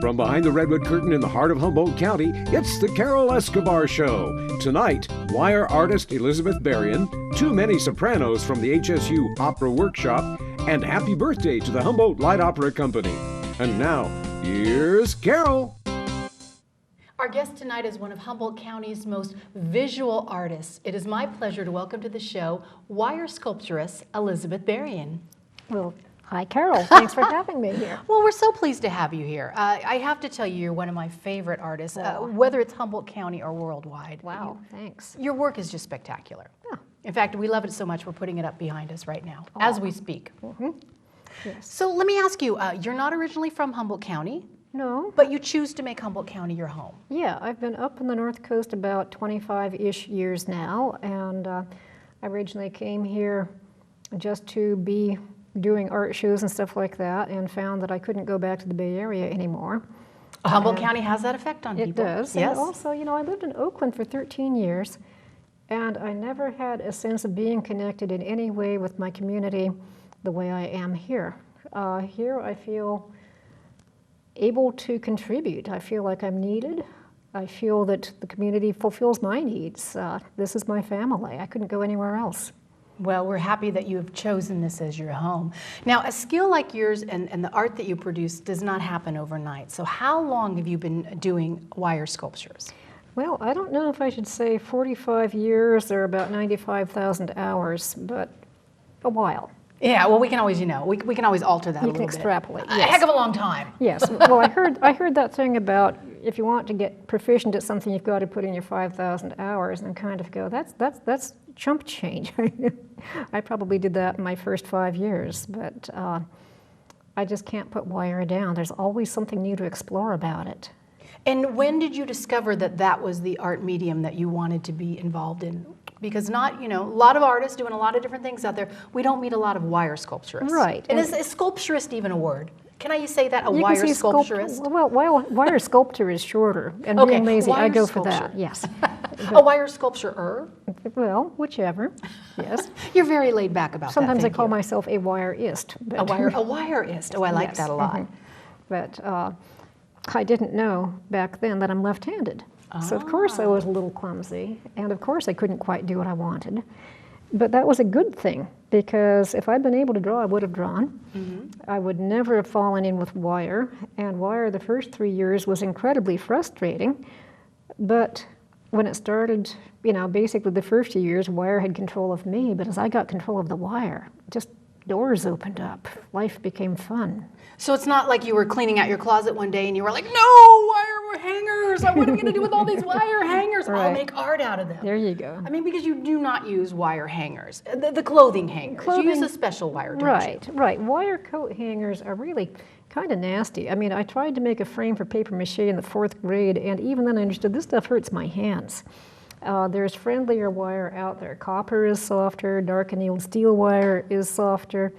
From behind the Redwood Curtain in the heart of Humboldt County, it's the Carol Escobar Show. Tonight, wire artist Elizabeth Berrien, two mezzo-sopranos from the HSU Opera Workshop, and happy birthday to the Humboldt Light Opera Company. And now, here's Carol. Our guest tonight is one of Humboldt County's most visual artists. It is my pleasure to welcome to the show wire sculpturist Elizabeth Berrien. Well, hi, Carol. Thanks for having me here. Well, we're so pleased to have you here. I have to tell you, you're one of my favorite artists, whether it's Humboldt County or worldwide. Wow, thanks. Your work is just spectacular. Yeah. In fact, we love it so much, we're putting it up behind us right now as we speak. Mm-hmm. Yes. So let me ask you, you're not originally from Humboldt County? No. But you choose to make Humboldt County your home. Yeah, I've been up in the North Coast about 25-ish years now, and I originally came here just to be doing art shows and stuff like that, and found that I couldn't go back to the Bay Area anymore. Humboldt County has that effect on people. It does. Yes. And also, you know, I lived in Oakland for 13 years, and I never had a sense of being connected in any way with my community the way I am here. Here I feel able to contribute. I feel like I'm needed. I feel that the community fulfills my needs. This is my family. I couldn't go anywhere else. Well, we're happy that you have chosen this as your home. Now, a skill like yours and the art that you produce does not happen overnight. So how long have you been doing wire sculptures? Well, I don't know if I should say 45 years or about 95,000 hours, but a while. Yeah, well, we can always, you know, we can always alter that a little bit. You can extrapolate, yes. A heck of a long time. Yes, well, I heard that thing about if you want to get proficient at something, you've got to put in your 5,000 hours, and kind of go, that's chump change. I probably did that in my first 5 years, but I just can't put wire down. There's always something new to explore about it. And when did you discover that that was the art medium that you wanted to be involved in? Because not, you know, a lot of artists doing a lot of different things out there. We don't meet a lot of wire sculpturists. Right. And is sculpturist even a word? Can I say that, a You wire can say sculpturist? Well, wire sculptor is shorter, and Okay, being lazy, I wire go sculpture. for that, yes. A wire sculpturer? Well, whichever, yes. You're very laid back about Sometimes that. I call myself a wireist. a wireist. Oh, I like Yes, that a lot. mhm. But I didn't know back then that I'm left-handed. So of course I was a little clumsy, and of course I couldn't quite do what I wanted. But that was a good thing, because if I'd been able to draw, I would have drawn. Mm-hmm. I would never have fallen in with wire, and wire the first 3 years was incredibly frustrating. But when it started, you know, basically the first few years, wire had control of me, but as I got control of the wire, just doors opened up. Life became fun. So it's not like you were cleaning out your closet one day and you were like, no, wire hangers. What am I going to do with all these wire hangers? Right. I'll make art out of them. There you go. I mean, because you do not use wire hangers, the clothing hangers. You use a special wire, don't Right, you? right. Wire coat hangers are really kind of nasty. I mean, I tried to make a frame for paper mache in the 4th grade, and even then I understood this stuff hurts my hands. There's friendlier wire out there. Copper is softer, dark annealed steel wire is softer.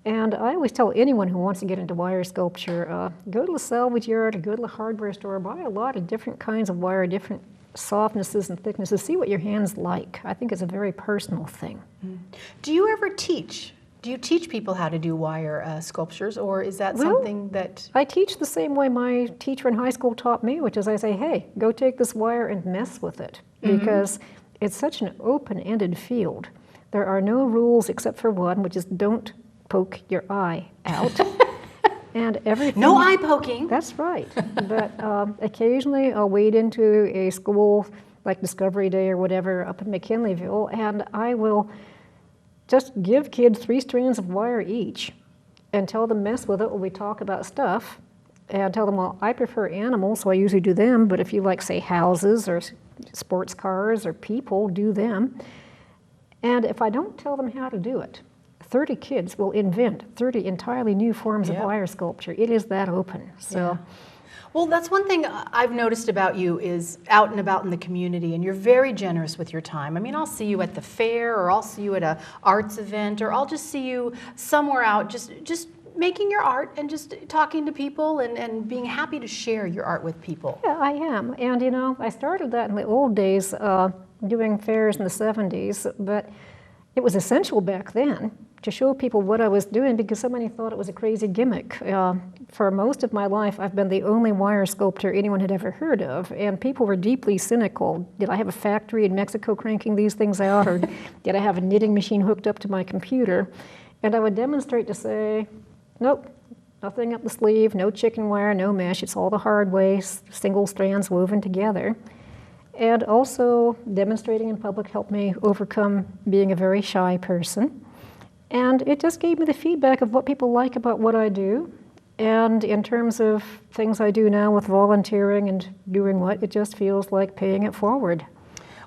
And I always tell anyone who wants to get into wire sculpture, go to the salvage yard or go to the hardware store, buy a lot of different kinds of wire, different softnesses and thicknesses, see what your hands like. I think it's a very personal thing. Mm. Do you ever teach? Do you teach people how to do wire sculptures, or is that Well, something that... I teach the same way my teacher in high school taught me, which is I say, hey, go take this wire and mess with it, because it's such an open-ended field. There are no rules except for one, which is don't poke your eye out. And everything... No eye poking. That's right. But occasionally I'll wade into a school like Discovery Day or whatever up in McKinleyville, and I will just give kids 3 strands of wire each and tell them mess with it while we talk about stuff, and tell them, well, I prefer animals, so I usually do them, but if you like, say, houses or sports cars or people, do them. And if I don't tell them how to do it, 30 kids will invent 30 entirely new forms of wire sculpture. It is that open. So. Yeah. Well, that's one thing I've noticed about you is out and about in the community, and you're very generous with your time. I mean, I'll see you at the fair, or I'll see you at an arts event, or I'll just see you somewhere out just making your art and just talking to people and being happy to share your art with people. Yeah, I am. And, you know, I started that in the old days doing fairs in the 70s, but it was essential back then to show people what I was doing because so many thought it was a crazy gimmick. For most of my life, I've been the only wire sculptor anyone had ever heard of, and people were deeply cynical. Did I have a factory in Mexico cranking these things out, or did I have a knitting machine hooked up to my computer? And I would demonstrate to say, nope, nothing up the sleeve, no chicken wire, no mesh, it's all the hard way, single strands woven together. And also demonstrating in public helped me overcome being a very shy person. And it just gave me the feedback of what people like about what I do. And in terms of things I do now with volunteering and doing what, it just feels like paying it forward.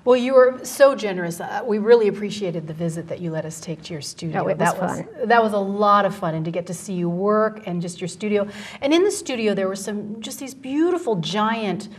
Well, you were so generous. We really appreciated the visit that you let us take to your studio. Oh, it was fun. That was a lot of fun, and to get to see you work and just your studio. And in the studio, there were just these beautiful, giant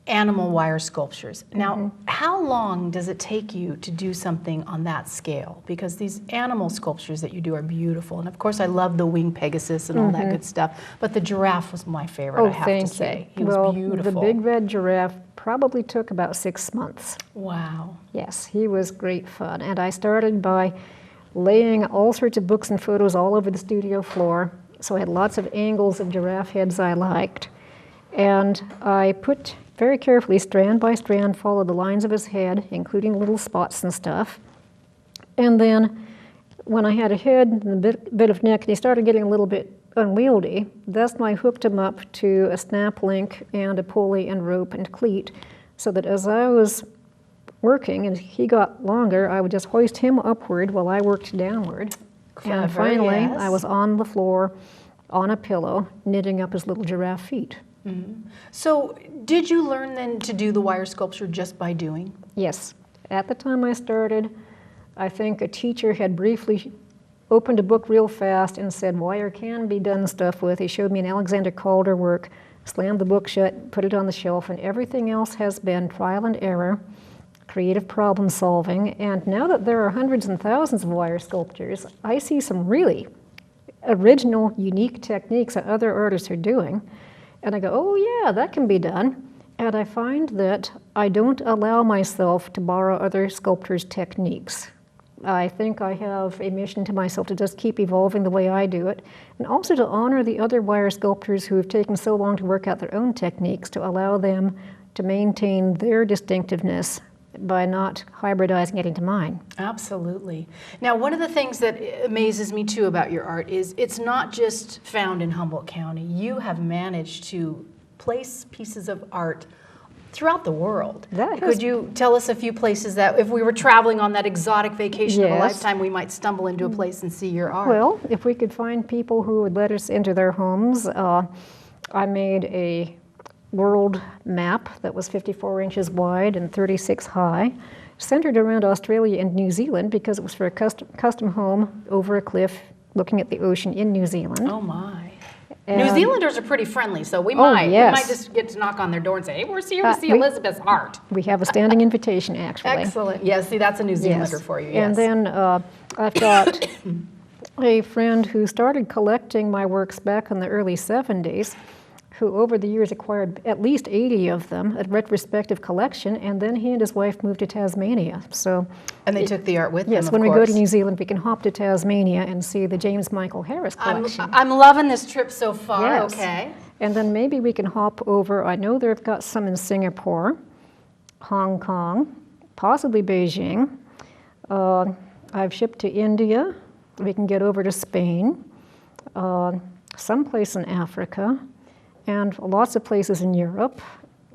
animal wire sculptures. Now, how long does it take you to do something on that scale? Because these animal sculptures that you do are beautiful. And of course, I love the winged Pegasus and all that good stuff. But the giraffe was my favorite, I have to say. He was beautiful. The big red giraffe probably took about 6 months. Wow. Yes, he was great fun. And I started by laying all sorts of books and photos all over the studio floor. So I had lots of angles of giraffe heads I liked. And I put very carefully, strand by strand, followed the lines of his head, including little spots and stuff. And then when I had a head and a bit of neck, and he started getting a little bit unwieldy, that's when I hooked him up to a snap link and a pulley and rope and cleat, so that as I was working and he got longer, I would just hoist him upward while I worked downward. Clever, and finally, yes. I was on the floor, on a pillow, knitting up his little giraffe feet. So did you learn then to do the wire sculpture just by doing? Yes. At the time I started, I think a teacher had briefly opened a book real fast and said, wire can be done stuff with. He showed me an Alexander Calder work, slammed the book shut, put it on the shelf, and everything else has been trial and error, creative problem solving. And now that there are hundreds and thousands of wire sculptures, I see some really original, unique techniques that other artists are doing. And I go, oh yeah, that can be done. And I find that I don't allow myself to borrow other sculptors' techniques. I think I have a mission to myself to just keep evolving the way I do it, and also to honor the other wire sculptors who have taken so long to work out their own techniques, to allow them to maintain their distinctiveness by not hybridizing it into mine. Absolutely. Now, one of the things that amazes me too about your art is it's not just found in Humboldt County. You have managed to place pieces of art throughout the world. Could you tell us a few places that if we were traveling on that exotic vacation of a lifetime, we might stumble into a place and see your art? Well, if we could find people who would let us into their homes, I made a world map that was 54 inches wide and 36 high, centered around Australia and New Zealand because it was for a custom home over a cliff looking at the ocean in New Zealand. Oh my. New Zealanders are pretty friendly, so we might just get to knock on their door and say, hey, we're here to see Elizabeth's art. We have a standing invitation, actually. Excellent. Yes, see, that's a New Zealander for you, yes. And then I've got a friend who started collecting my works back in the early 70s, who over the years acquired at least 80 of them, a retrospective collection, and then he and his wife moved to Tasmania. And they took the art with them, yes, when we go to New Zealand, we can hop to Tasmania and see the James Michael Harris collection. I'm loving this trip so far, yes. Okay. And then maybe we can hop over, I know they've got some in Singapore, Hong Kong, possibly Beijing. I've shipped to India. We can get over to Spain, someplace in Africa, and lots of places in Europe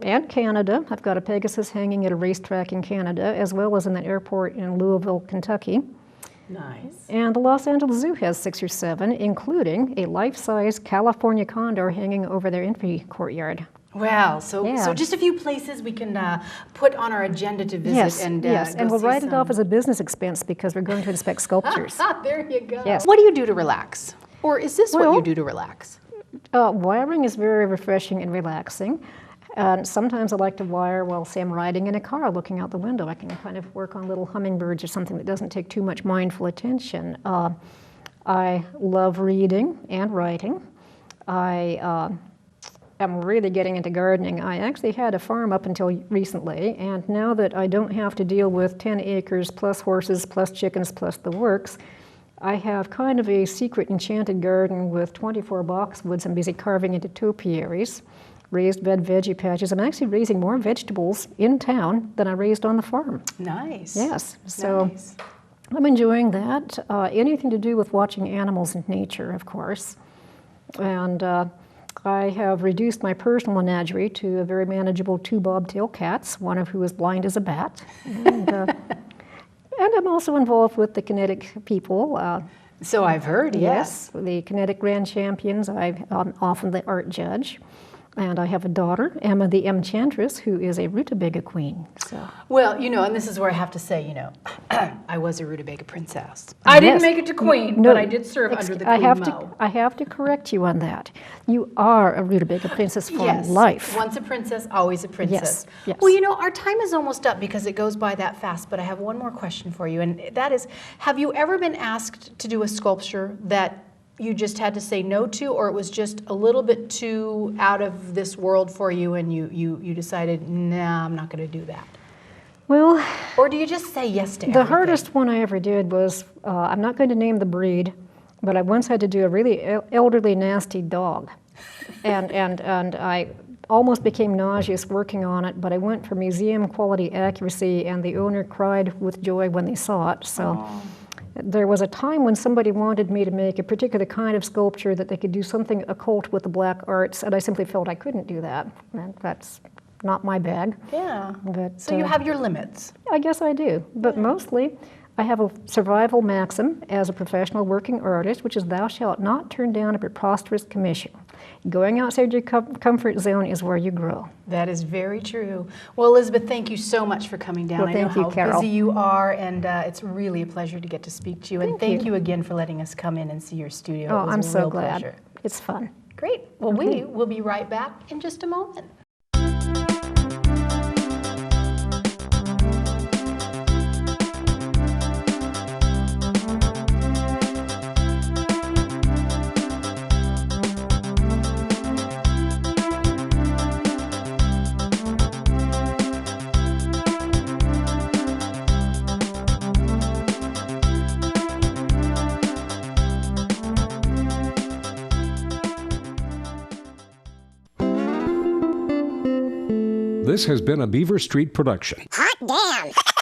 and Canada. I've got a Pegasus hanging at a racetrack in Canada, as well as in the airport in Louisville, Kentucky. Nice. And the Los Angeles Zoo has 6 or 7, including a life-size California condor hanging over their entry courtyard. Wow, so just a few places we can put on our agenda to visit. Yes, and and we'll write it off as a business expense because we're going to inspect sculptures. There you go. Yes. What do you do to relax? Or is this what you do to relax? Wiring is very refreshing and relaxing. Sometimes I like to wire while, say, I'm riding in a car looking out the window. I can kind of work on little hummingbirds or something that doesn't take too much mindful attention. I love reading and writing. I am really getting into gardening. I actually had a farm up until recently, and now that I don't have to deal with 10 acres plus horses plus chickens plus the works, I have kind of a secret enchanted garden with 24 boxwoods I'm busy carving into topiaries, raised bed veggie patches. I'm actually raising more vegetables in town than I raised on the farm. Nice. Yes, so Nice. I'm enjoying that. Anything to do with watching animals in nature, of course. And I have reduced my personal menagerie to a very manageable 2 bobtail cats, one of who is blind as a bat. And I'm also involved with the kinetic people. So I've heard, yes. The kinetic grand champions. I'm often the art judge. And I have a daughter, Emma the Enchantress, who is a rutabaga queen. So. Well, and this is where I have to say, I was a rutabaga princess. I didn't make it to queen, but I did serve under the queen mo. I have to correct you on that. You are a rutabaga princess for life. Once a princess, always a princess. Yes. Well, our time is almost up because it goes by that fast, but I have one more question for you, and that is, have you ever been asked to do a sculpture that you just had to say no to, or it was just a little bit too out of this world for you and you decided, nah, I'm not going to do that? Well, or do you just say yes to everything? The hardest one I ever did was, I'm not going to name the breed, but I once had to do a really elderly, nasty dog. And I almost became nauseous working on it, but I went for museum quality accuracy, and the owner cried with joy when they saw it. So. There was a time when somebody wanted me to make a particular kind of sculpture that they could do something occult with the black arts, and I simply felt I couldn't do that. And that's not my bag. Yeah. But, so you have your limits. I guess I do. But mostly, I have a survival maxim as a professional working artist, which is thou shalt not turn down a preposterous commission. Going outside your comfort zone is where you grow. That is very true. Well, Elizabeth, thank you so much for coming down. Well, thank you, Carol. I know how busy you are, and it's really a pleasure to get to speak to you. And thank you again for letting us come in and see your studio. Oh, it was I'm a so real glad. Pleasure. It's fun. Great. Well, we will be right back in just a moment. This has been a Beaver Street production. Hot damn!